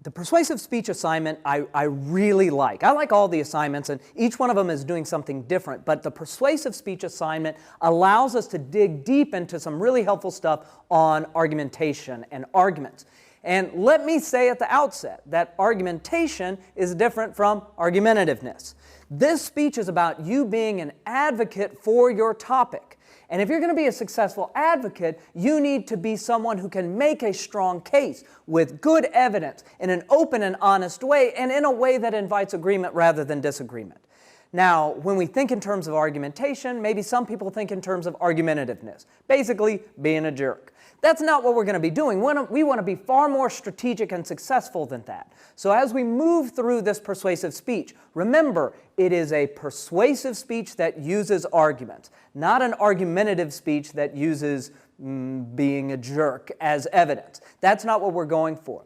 The persuasive speech assignment I really like. I like all the assignments, and each one of them is doing something different, but the persuasive speech assignment allows us to dig deep into some really helpful stuff on argumentation and arguments. And let me say at the outset that argumentation is different from argumentativeness. This speech is about you being an advocate for your topic. And if you're going to be a successful advocate, you need to be someone who can make a strong case with good evidence in an open and honest way, and in a way that invites agreement rather than disagreement. Now, when we think in terms of argumentation, maybe some people think in terms of argumentativeness, basically being a jerk. That's not what we're going to be doing. We want to be far more strategic and successful than that. So as we move through this persuasive speech, remember, it is a persuasive speech that uses arguments, not an argumentative speech that uses being a jerk as evidence. That's not what we're going for.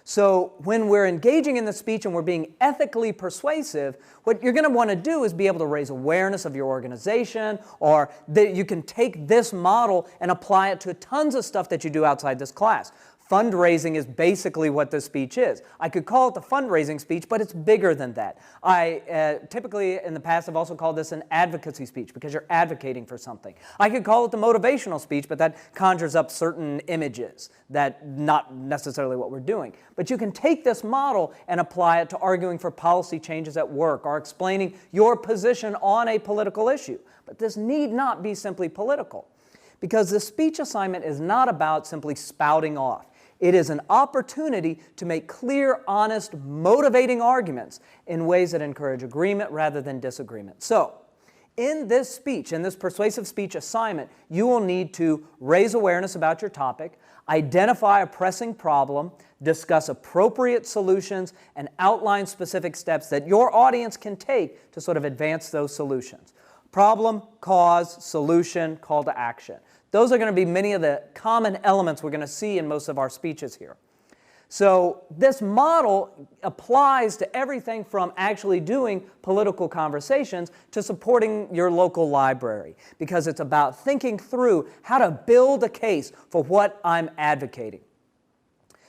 So when we're engaging in the speech and we're being ethically persuasive, what you're going to want to do is be able to raise awareness of your organization, or that you can take this model and apply it to tons of stuff that you do outside this class. Fundraising is basically what this speech is. I could call it the fundraising speech, but it's bigger than that. I typically in the past have also called this an advocacy speech because you're advocating for something. I could call it the motivational speech, but that conjures up certain images that not necessarily what we're doing. But you can take this model and apply it to arguing for policy changes at work or explaining your position on a political issue. But this need not be simply political, because the speech assignment is not about simply spouting off. It is an opportunity to make clear, honest, motivating arguments in ways that encourage agreement rather than disagreement. So, in this speech, in this persuasive speech assignment, you will need to raise awareness about your topic, identify a pressing problem, discuss appropriate solutions, and outline specific steps that your audience can take to sort of advance those solutions. Problem, cause, solution, call to action. Those are going to be many of the common elements we're going to see in most of our speeches here. So this model applies to everything from actually doing political conversations to supporting your local library, because it's about thinking through how to build a case for what I'm advocating.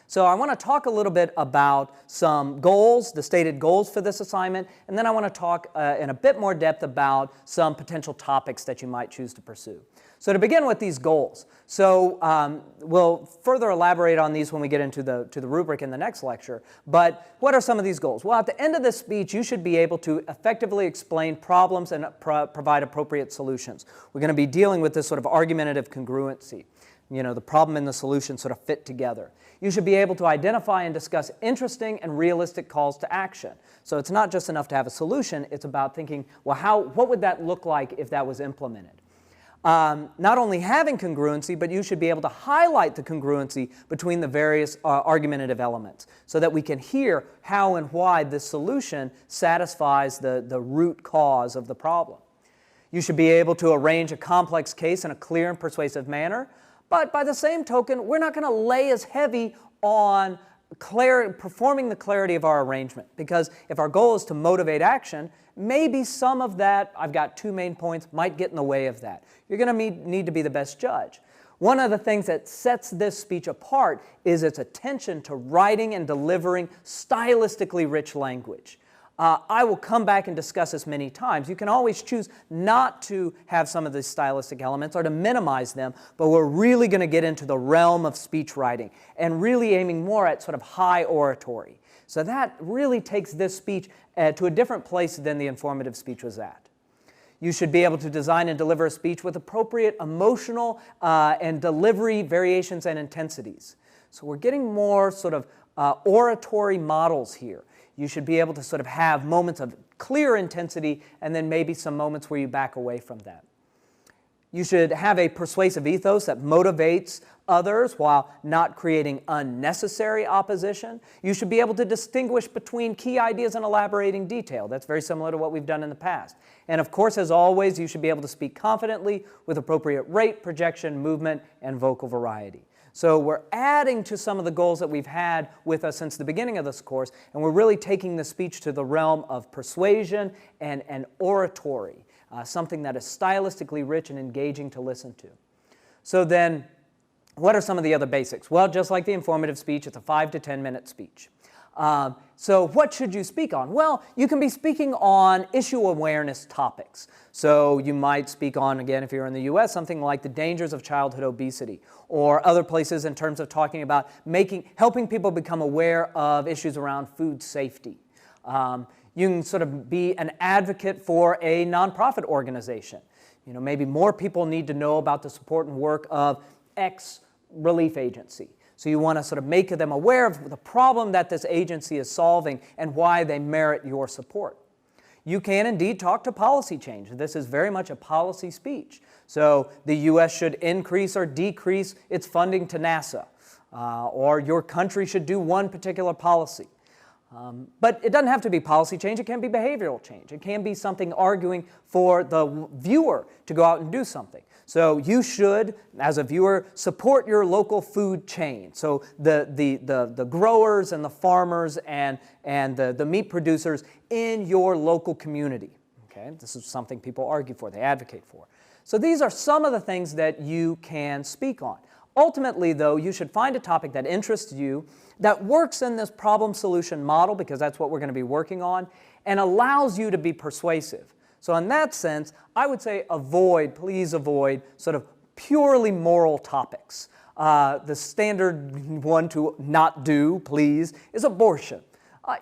So I want to talk a little bit about some goals, the stated goals for this assignment, and then I want to talk in a bit more depth about some potential topics that you might choose to pursue. So to begin with these goals, we'll further elaborate on these when we get into the rubric in the next lecture, but what are some of these goals? Well, at the end of this speech, you should be able to effectively explain problems and provide appropriate solutions. We're going to be dealing with this sort of argumentative congruency. You know, the problem and the solution sort of fit together. You should be able to identify and discuss interesting and realistic calls to action. So it's not just enough to have a solution, it's about thinking, well, what would that look like if that was implemented? Not only having congruency, but you should be able to highlight the congruency between the various argumentative elements so that we can hear how and why this solution satisfies the root cause of the problem. You should be able to arrange a complex case in a clear and persuasive manner. But by the same token, we're not going to lay as heavy on performing the clarity of our arrangement, because if our goal is to motivate action, maybe some of that, I've got two main points, might get in the way of that. You're going to need to be the best judge. One of the things that sets this speech apart is its attention to writing and delivering stylistically rich language. I will come back and discuss this many times. You can always choose not to have some of these stylistic elements or to minimize them, but we're really going to get into the realm of speech writing and really aiming more at sort of high oratory. So that really takes this speech to a different place than the informative speech was at. You should be able to design and deliver a speech with appropriate emotional and delivery variations and intensities. So we're getting more sort of oratory models here. You should be able to sort of have moments of clear intensity and then maybe some moments where you back away from that. You should have a persuasive ethos that motivates others while not creating unnecessary opposition. You should be able to distinguish between key ideas and elaborating detail. That's very similar to what we've done in the past. And of course, as always, you should be able to speak confidently with appropriate rate, projection, movement, and vocal variety. So we're adding to some of the goals that we've had with us since the beginning of this course, and we're really taking the speech to the realm of persuasion and oratory, something that is stylistically rich and engaging to listen to. So then, what are some of the other basics? Well, just like the informative speech, it's a 5 to 10 minute speech. So what should you speak on? Well, you can be speaking on issue awareness topics. So you might speak on, again, if you're in the U.S., something like the dangers of childhood obesity, or other places in terms of talking about helping people become aware of issues around food safety. You can sort of be an advocate for a nonprofit organization. You know, maybe more people need to know about the support and work of X relief agency. So you want to sort of make them aware of the problem that this agency is solving and why they merit your support. You can indeed talk to policy change. This is very much a policy speech. So the U.S. should increase or decrease its funding to NASA, or your country should do one particular policy. But it doesn't have to be policy change. It can be behavioral change. It can be something arguing for the viewer to go out and do something. So you should, as a viewer, support your local food chain. So the growers and the farmers and the meat producers in your local community. Okay? This is something people argue for, they advocate for. So these are some of the things that you can speak on. Ultimately, though, you should find a topic that interests you, that works in this problem-solution model, because that's what we're going to be working on, and allows you to be persuasive. So in that sense, I would say please avoid sort of purely moral topics. The standard one to not do, please, is abortion.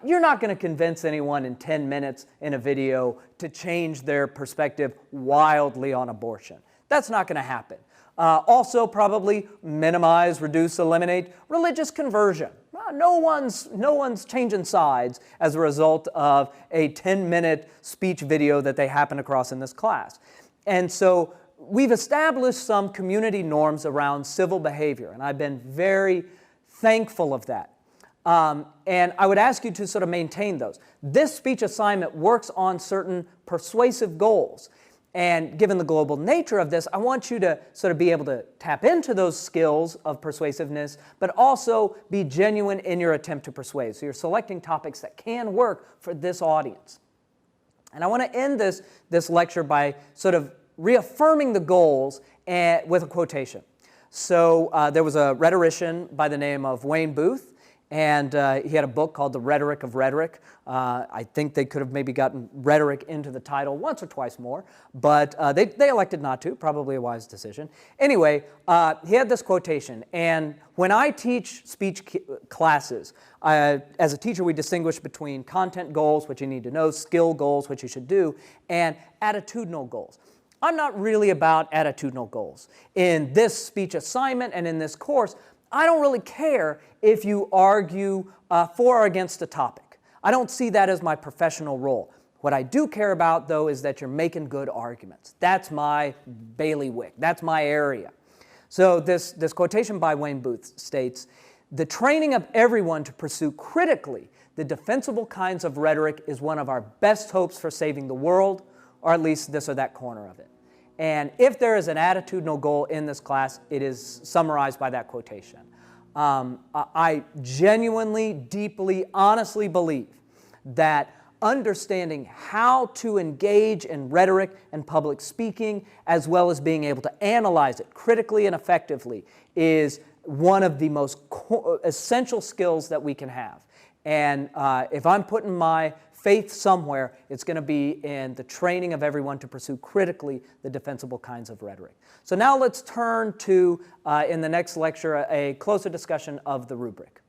You're not going to convince anyone in 10 minutes in a video to change their perspective wildly on abortion. That's not going to happen. Also, probably minimize, reduce, eliminate religious conversion. No one's changing sides as a result of a 10-minute speech video that they happen across in this class. And so we've established some community norms around civil behavior, and I've been very thankful of that. And I would ask you to sort of maintain those. This speech assignment works on certain persuasive goals. And given the global nature of this, I want you to sort of be able to tap into those skills of persuasiveness, but also be genuine in your attempt to persuade. So you're selecting topics that can work for this audience. And I want to end this lecture by sort of reaffirming the goals with a quotation. So there was a rhetorician by the name of Wayne Booth, and he had a book called The Rhetoric of Rhetoric. I think they could have maybe gotten rhetoric into the title once or twice more, but they elected not to, probably a wise decision. Anyway, he had this quotation, and when I teach speech classes, as a teacher we distinguish between content goals, which you need to know, skill goals, which you should do, and attitudinal goals. I'm not really about attitudinal goals. In this speech assignment and in this course, I don't really care if you argue for or against a topic. I don't see that as my professional role. What I do care about, though, is that you're making good arguments. That's my bailiwick. That's my area. So this quotation by Wayne Booth states, "The training of everyone to pursue critically the defensible kinds of rhetoric is one of our best hopes for saving the world, or at least this or that corner of it." And if there is an attitudinal goal in this class, it is summarized by that quotation. I genuinely, deeply, honestly believe that understanding how to engage in rhetoric and public speaking, as well as being able to analyze it critically and effectively, is one of the most essential skills that we can have. And if I'm putting my faith somewhere, it's going to be in the training of everyone to pursue critically the defensible kinds of rhetoric. So now let's turn to, in the next lecture, a closer discussion of the rubric.